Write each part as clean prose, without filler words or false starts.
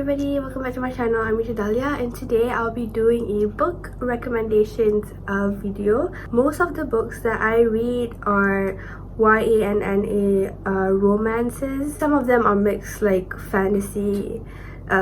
everybody, welcome back to my channel. I'm Ritchie and today I'll be doing a book recommendations video. Most of the books that I read are YA and NA romances. Some of them are mixed like fantasy,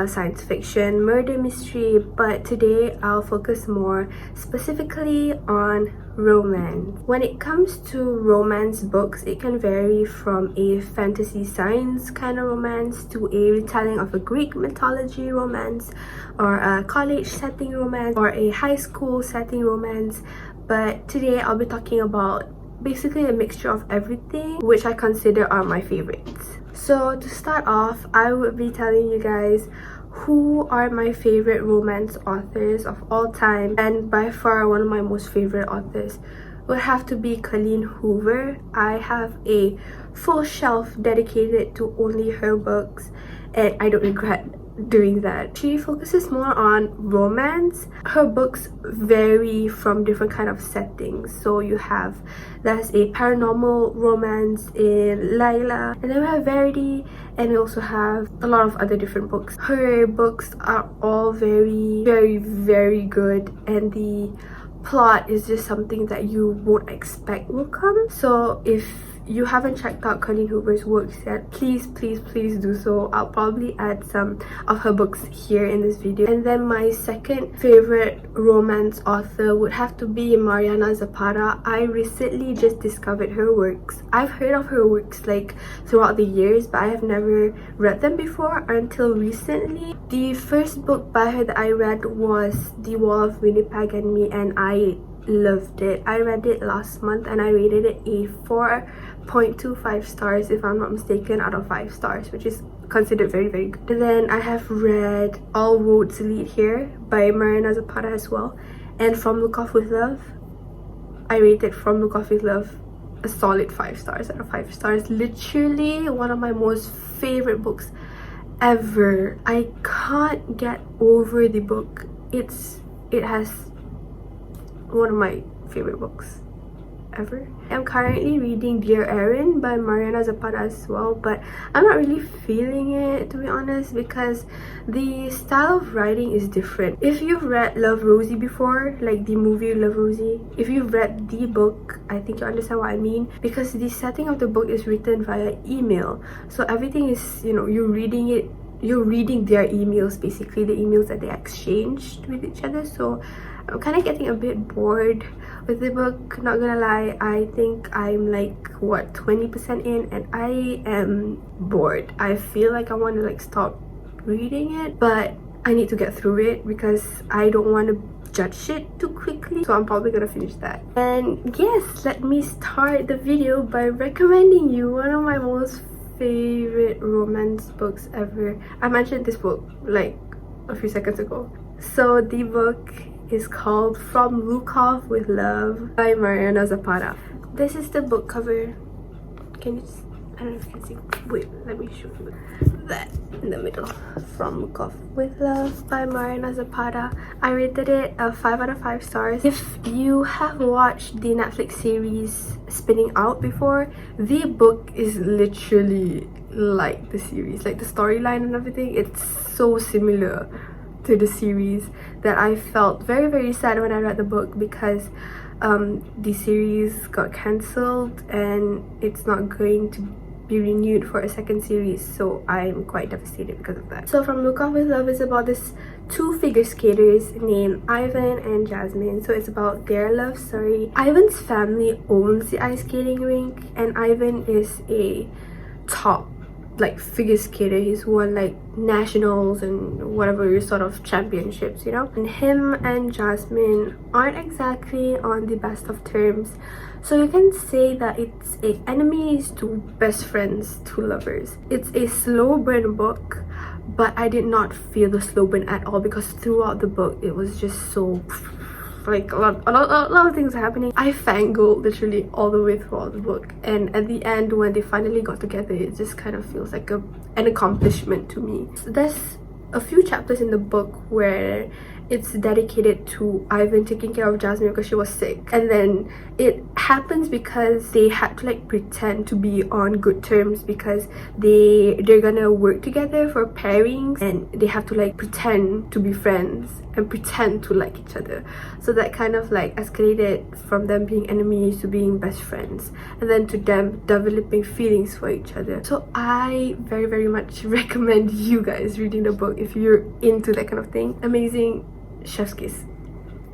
science fiction, murder mystery, but today I'll focus more specifically on romance. When it comes to romance books, it can vary from a fantasy science kind of romance to a retelling of a Greek mythology romance, or a college setting romance, or a high school setting romance. But today I'll be talking about basically a mixture of everything, which I consider are my favorites. So to start off, I would be telling you guys who are my favorite romance authors of all time, and by far one of my most favorite authors would have to be Colleen Hoover. I have a full shelf dedicated to only her books and I don't regret doing that. She focuses more on romance. Her books vary from different kind of settings. So there's a paranormal romance in Lila, and then we have Verity, and we also have a lot of other different books. Her books are all very, very, very good, and the plot is just something that you won't expect will come. So if you haven't checked out Colleen Hoover's works yet, please do so. I'll probably add some of her books here in this video. And then my second favorite romance author would have to be Mariana Zapata. I recently just discovered her works. I've heard of her works like throughout the years, but I have never read them before until recently. The first book by her that I read was The Wall of Winnipeg and Me, and I loved it. I read it last month and I rated it a 4.25 stars if I'm not mistaken out of 5 stars, which is considered very, very good. And then I have read All Roads Lead Here by Mariana Zapata as well, and From Lukov with Love. I rated From Lukov with Love a solid 5 stars out of 5 stars. Literally one of my most favorite books ever. I can't get over the book. It has one of my favorite books ever. I'm currently reading Dear Erin by Mariana Zapata as well, but I'm not really feeling it, to be honest, because the style of writing is different. If you've read Love Rosie before, like the movie Love Rosie, if you've read the book, I think you understand what I mean, because the setting of the book is written via email. So everything is, you're reading their emails, basically the emails that they exchanged with each other. So I'm kind of getting a bit bored with the book, not gonna lie. I think I'm like 20% in and I am bored. I feel like I want to stop reading it, but I need to get through it because I don't want to judge it too quickly. So I'm probably gonna finish that. And yes, let me start the video by recommending you one of my most favorite romance books ever. I mentioned this book like a few seconds ago. So the book is called From Lukov with Love by Mariana Zapata. This is the book cover. Can you just, I don't know if you can see. Wait, let me show you that in the middle. From Lukov with Love by Mariana Zapata. I rated it a 5 out of 5 stars. If you have watched the Netflix series Spinning Out before, the book is literally like the series. Like the storyline and everything, it's so similar to the series that I felt very, very sad when I read the book, because the series got cancelled and it's not going to be renewed for a second series. So I'm quite devastated because of that. So From Lukov with Love is about this two figure skaters named Ivan and Jasmine. So it's about their love story. Ivan's family owns the ice skating rink, and Ivan is a top figure skater. He's won nationals and whatever sort of championships, and him and Jasmine aren't exactly on the best of terms. So you can say that it's enemies to best friends to lovers. It's a slow burn book, but I did not feel the slow burn at all, because throughout the book it was just so a lot of things are happening. I fangirled literally all the way throughout the book, and at the end when they finally got together, it just kind of feels like an accomplishment to me. So there's a few chapters in the book where it's dedicated to Ivan taking care of Jasmine because she was sick. And then it happens because they had to like pretend to be on good terms because they're gonna work together for pairings, and they have to like pretend to be friends and pretend to like each other. So that kind of like escalated from them being enemies to being best friends, and then to them developing feelings for each other. So I very, very much recommend you guys reading the book if you're into that kind of thing. Amazing, chef's kiss,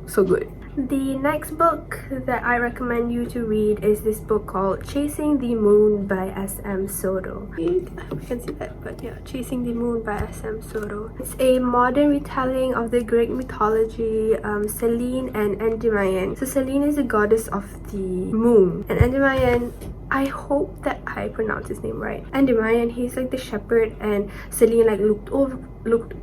so good. The next book that I recommend you to read is this book called Chasing the Moon by S.M. Soto. You can see that, but yeah, Chasing the Moon by S.M. Soto. It's a modern retelling of the Greek mythology, Selene and Endymion. So Selene is the goddess of the moon, and Endymion, I hope that I pronounce his name right. Endymion, he's like the shepherd, and Selene like looked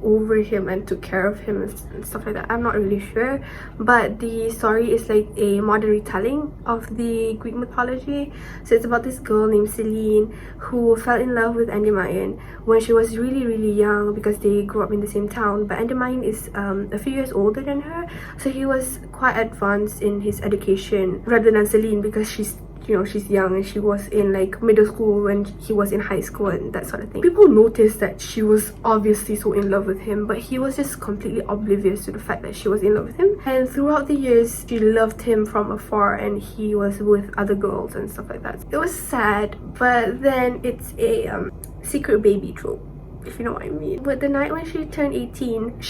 over him and took care of him and stuff like that. I'm not really sure, but the story is like a modern retelling of the Greek mythology. So it's about this girl named Selene who fell in love with Endymion when she was really, really young because they grew up in the same town. But Endymion is a few years older than her, so he was quite advanced in his education rather than Selene because she's young and she was in like middle school when he was in high school and that sort of thing. People noticed that she was obviously so in love with him, but he was just completely oblivious to the fact that she was in love with him. And throughout the years, she loved him from afar and he was with other girls and stuff like that. It was sad, but then it's a secret baby trope, if you know what I mean. But the night when she turned 18,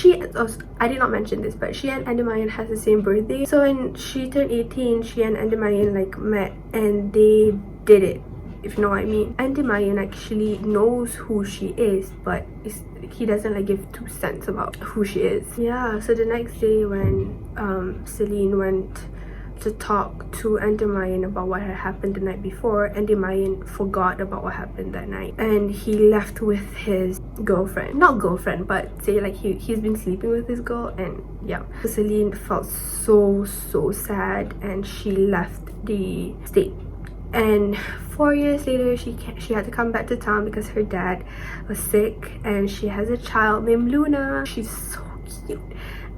I did not mention this, but she and Endymion has the same birthday. So when she turned 18, she and Endymion like met and they did it, if you know what I mean. Endymion actually knows who she is, but he doesn't like give 2 cents about who she is. Yeah, so the next day when Selene went to talk to Endymion about what had happened the night before, Endymion forgot about what happened that night and he left with his girlfriend. Not girlfriend, but say like he's been sleeping with this girl, and yeah. So Selene felt so sad and she left the state. And 4 years later, she had to come back to town because her dad was sick, and she has a child named Luna. She's so cute.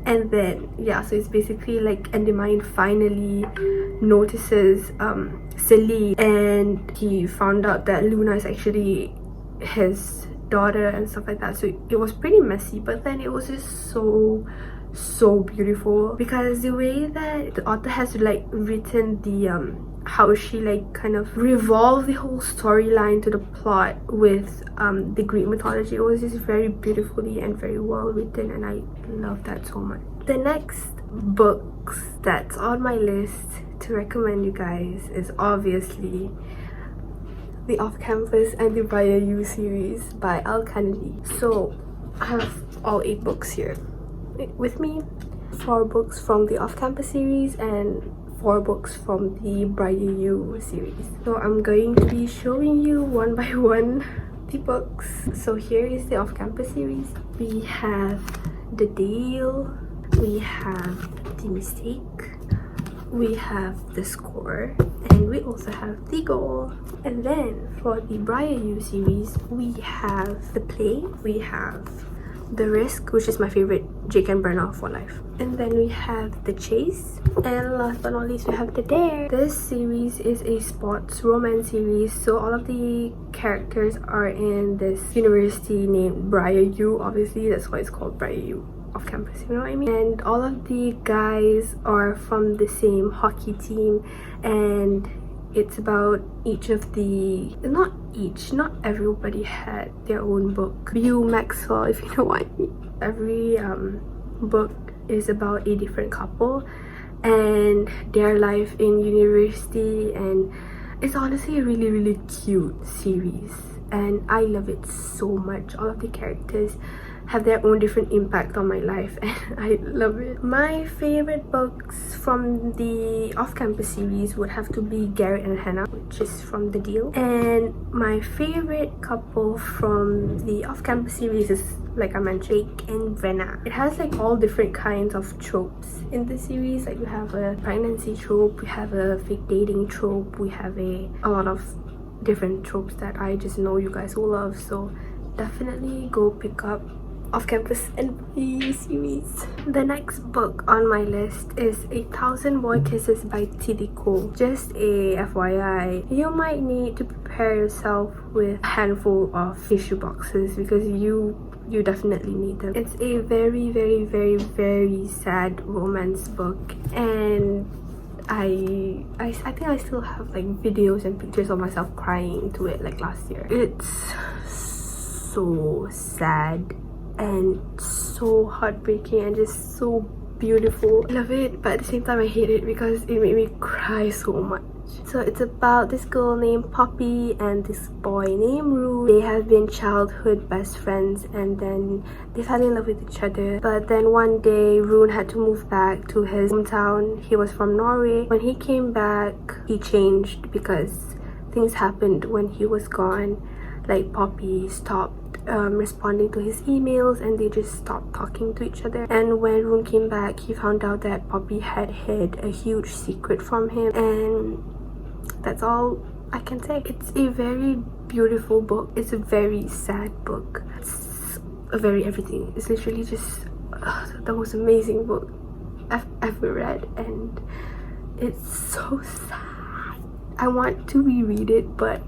And then yeah, so it's basically like Endymion finally notices Selene, and he found out that Luna is actually his daughter and stuff like that. So it was pretty messy, but then it was just so beautiful because the way that the author has like written the how she like kind of revolved the whole storyline to the plot with the Greek mythology. It was just very beautifully and very well written, and I love that so much. The next books that's on my list to recommend you guys is obviously the Off-Campus and the Briar You series by Elle. So I have all 8 books here with me. 4 books from the Off-Campus series and 4 books from the Briar You series. So I'm going to be showing you one by one the books. So here is the Off-Campus series. We have The Deal, we have The Mistake, we have The Score, and we also have The Goal. And then for the Briar You series, we have The Play, we have The Risk, which is my favorite, Jake and Brenna for life. And then we have The Chase, and last but not least we have The Dare. This series is a sports romance series, so all of the characters are in this university named Briar U. Obviously that's why it's called Briar U Off-Campus, you know what I mean? And all of the guys are from the same hockey team, and it's about each of the not everybody had their own book. You Maxwell, if you know what I mean. Every book is about a different couple and their life in university, and it's honestly a really cute series and I love it so much. All of the characters have their own different impact on my life and I love it. My favorite books from the Off-Campus series would have to be Garrett and Hannah, which is from The Deal. And my favorite couple from the Off-Campus series is, like I mentioned, Jake and Brenna. It has like all different kinds of tropes in the series. Like we have a pregnancy trope, we have a fake dating trope, we have a lot of different tropes that I just know you guys will love. So definitely go pick up off-campus NYU series. The next book on my list is A Thousand More Kisses by T.D. Cole. Just a FYI, you might need to prepare yourself with a handful of tissue boxes because you definitely need them. It's a very, very, very, very sad romance book, and I think I still have like videos and pictures of myself crying into it like last year. It's so sad and so heartbreaking and just so beautiful. I love it, but at the same time I hate it because it made me cry so much. So it's about this girl named Poppy and this boy named Rue. They have been childhood best friends and then they fell in love with each other. But then one day Rune had to move back to his hometown. He was from Norway. When he came back, he changed because things happened when he was gone. Like Poppy stopped responding to his emails and they just stopped talking to each other. And when Rune came back, he found out that Poppy had hid a huge secret from him, and that's all I can say. It's a very beautiful book. It's a very sad book. It's a very everything. It's literally just the most amazing book I've ever read, and it's so sad. I want to reread it, but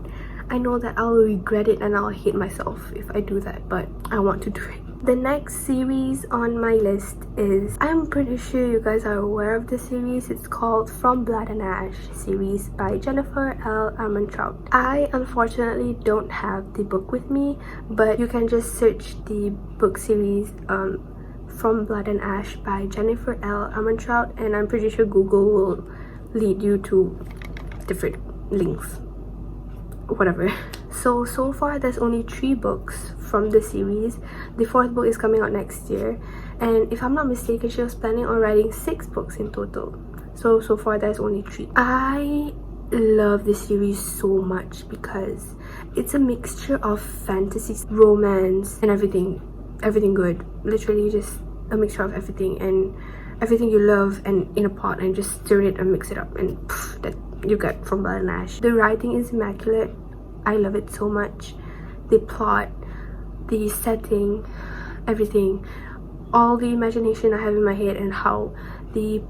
I know that I'll regret it and I'll hate myself if I do that, but I want to do it. The next series on my list is, I'm pretty sure you guys are aware of the series. It's called From Blood and Ash series by Jennifer Elle Armentrout. I unfortunately don't have the book with me, but you can just search the book series From Blood and Ash by Jennifer L. Armentrout, and I'm pretty sure Google will lead you to different links. Whatever. So far there's only 3 books from the series. The 4th book is coming out next year, and if I'm not mistaken, she was planning on writing 6 books in total. So far there's only 3. I love this series so much because it's a mixture of fantasy, romance, and everything good. Literally just a mixture of everything, and everything you love, and in a pot, and just stir it and mix it up, and that you get From Blood and Ash. The writing is immaculate. I love it so much. The plot, the setting, everything, all the imagination I have in my head, and how the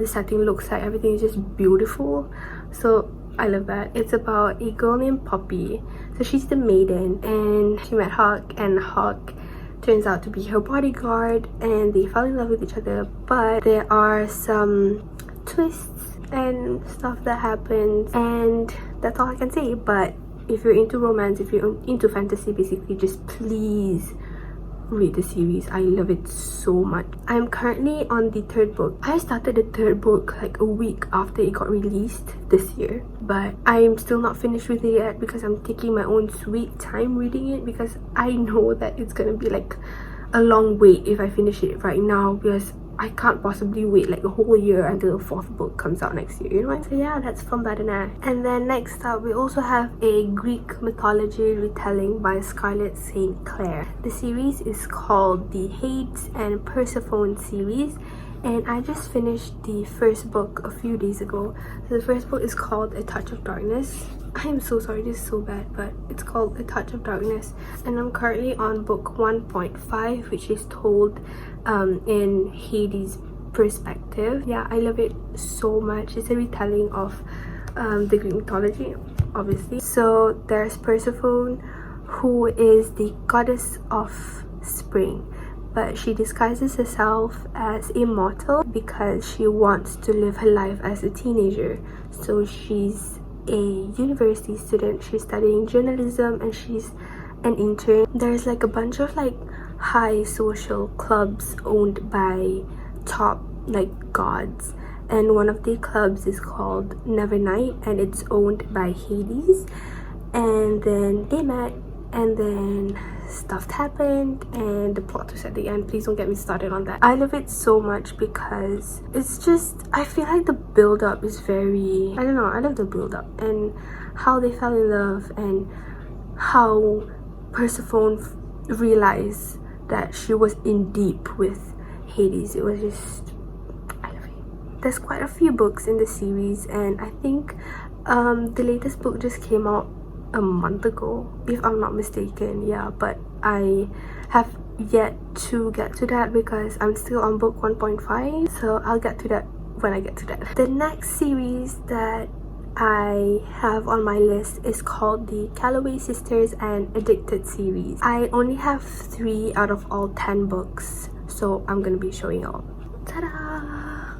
setting looks like, everything is just beautiful. So I love that. It's about a girl named Poppy. So she's the maiden, and she met Hawk, and Hawk turns out to be her bodyguard, and they fall in love with each other. But there are some twists and stuff that happens, and that's all I can say. But if you're into romance, if you're into fantasy, basically, just please read the series. I love it so much. I'm currently on the 3rd book. I started the 3rd book like a week after it got released this year, but I'm still not finished with it yet because I'm taking my own sweet time reading it, because I know that it's gonna be like a long wait if I finish it right now, because I can't possibly wait like a whole year until the 4th book comes out next year, you know? So yeah, that's From Blood and Ash. And then next up, we also have a Greek mythology retelling by Scarlett St. Clair. The series is called the Hades and Persephone series, and I just finished the 1st book a few days ago. So the 1st book is called A Touch of Darkness. I am so sorry, this is so bad, but it's called A Touch of Darkness, and I'm currently on book 1.5, which is told in Hades' perspective. Yeah, I love it so much. It's a retelling of the Greek mythology, obviously. So there's Persephone, who is the goddess of spring, but she disguises herself as immortal because she wants to live her life as a teenager. So she's a university student, she's studying journalism, and she's an intern. There's like a bunch of like high social clubs owned by top like gods, and one of the clubs is called Nevernight, and it's owned by Hades. And then they met, and then stuff happened, and the plot twist at the end. Please don't get me started on that. I love it so much because it's just, I feel like the build-up is very, I don't know, I love the build-up and how they fell in love, and how Persephone realized that she was in deep with Hades. It was just, I love it. There's quite a few books in the series, and I think the latest book just came out a month ago, if I'm not mistaken. Yeah, but I have yet to get to that because I'm still on book 1.5, so I'll get to that when I get to that. The next series that I have on my list is called the Callaway Sisters and Addicted series. I only have 3 out of all 10 books, so I'm gonna be showing y'all. Ta-da!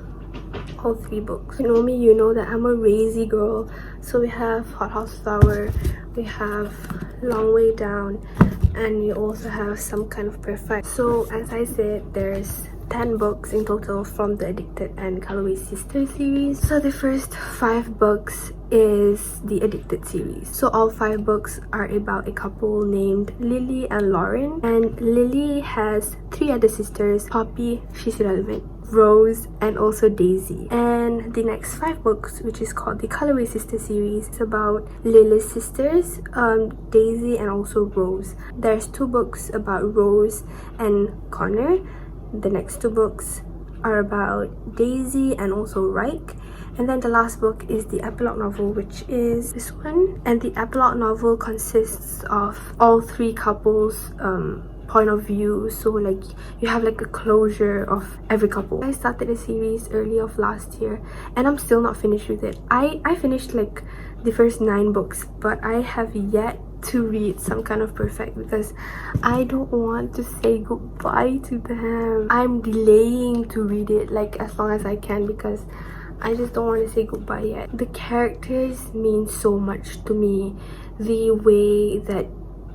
All 3 books. You know me, you know that I'm a crazy girl. So we have Hot House Flower, we have Long Way Down, and we also have Some Kind of Perfect. So as I said, there's 10 books in total from the Addicted and Callaway Sisters series. So the first 5 books is the Addicted series. So all 5 books are about a couple named Lily and Lauren, and Lily has 3 other sisters: Poppy, she's irrelevant, Rose, and also Daisy. And the next 5 books, which is called the Callaway Sisters series, is about Lily's sisters, Daisy and also Rose. There's 2 books about Rose and Connor. The next 2 books are about Daisy and also Reich. And then the last book is the epilogue novel, which is this one. And the epilogue novel consists of all 3 couples' point of view, so like you have like a closure of every couple. I started the series early of last year and I'm still not finished with it. I finished like the first 9 books, but I have yet to read Some Kind of Perfect because I don't want to say goodbye to them. I'm delaying to read it like as long as I can because I just don't want to say goodbye yet. The characters mean so much to me. The way that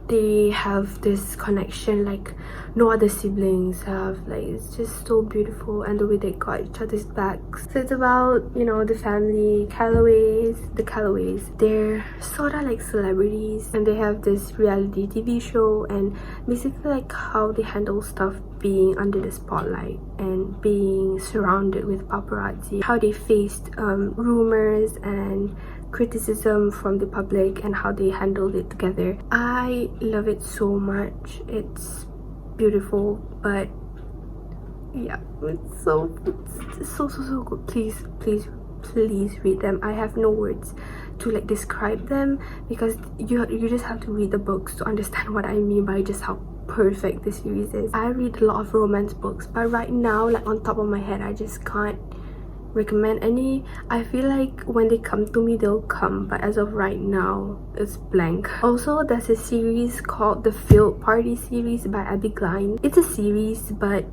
they have this connection like no other siblings have, like it's just so beautiful, and the way they got each other's backs. So it's about, you know, the family the Callaways. They're sort of like celebrities and they have this reality TV show, and basically like how they handle stuff being under the spotlight and being surrounded with paparazzi, how they faced rumors and criticism from the public and how they handled it together. I love it so much. It's beautiful, but yeah, it's so good. Please read them. I have no words to like describe them because you just have to read the books to understand what I mean by just how perfect this series is. I read a lot of romance books, but right now, like on top of my head, I just can't recommend any. I feel like when they come to me, they'll come, but as of right now, it's blank. Also, there's a series called the Field Party series by Abby Klein. It's a series, but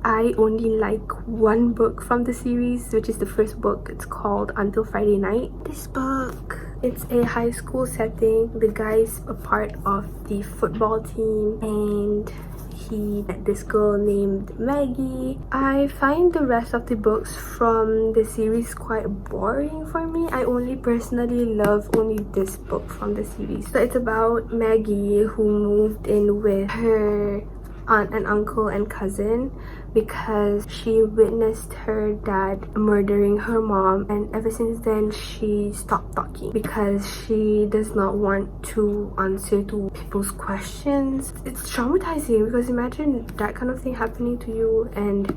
I only like 1 book from the series, which is the first book. It's called Until Friday Night. This book, it's a high school setting. The guy's a part of the football team and he met this girl named Maggie. I find the rest of the books from the series quite boring for me. I only personally love only this book from the series. So it's about Maggie who moved in with her aunt and uncle and cousin because she witnessed her dad murdering her mom, and ever since then she stopped talking because she does not want to answer to people's questions. It's traumatizing because imagine that kind of thing happening to you. And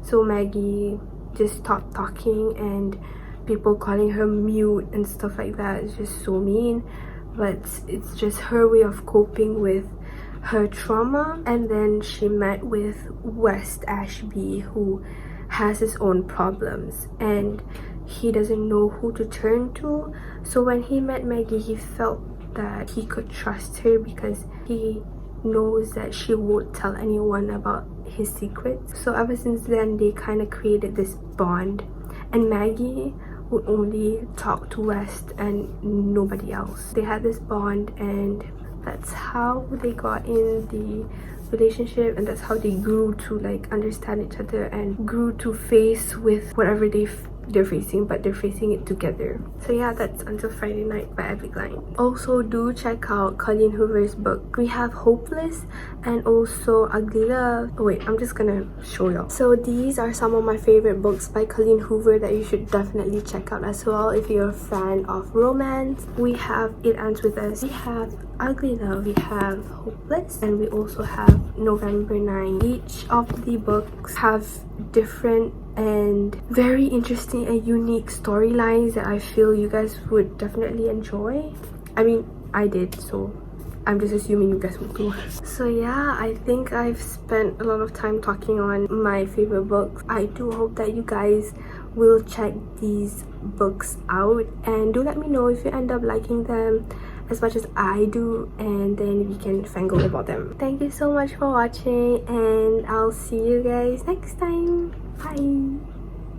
so Maggie just stopped talking and people calling her mute and stuff like that is just so mean, but it's just her way of coping with her trauma. And then she met with West Ashby, who has his own problems and he doesn't know who to turn to. So when he met Maggie, he felt that he could trust her because he knows that she won't tell anyone about his secrets. So ever since then, they kind of created this bond, and Maggie would only talk to West and nobody else. They had this bond, and that's how they got in the relationship, and that's how they grew to like understand each other and grew to face with whatever they're facing, but they're facing it together. So yeah, that's Until Friday Night by Abby Klein. Also, do check out Colleen Hoover's book. We have Hopeless and also Ugly Love. Oh wait, I'm just gonna show y'all. So these are some of my favorite books by Colleen Hoover that you should definitely check out as well if you're a fan of romance. We have It Ends With Us, we have Ugly Love, we have Hopeless, and we also have November 9. Each of the books have different and very interesting and unique storylines that I feel you guys would definitely enjoy. I mean, I did, so I'm just assuming you guys will too. So yeah, I think I've spent a lot of time talking on my favorite books. I do hope that you guys will check these books out, and do let me know if you end up liking them as much as I do, and then we can fangirl about them. Thank you so much for watching, and I'll see you guys next time. Bye.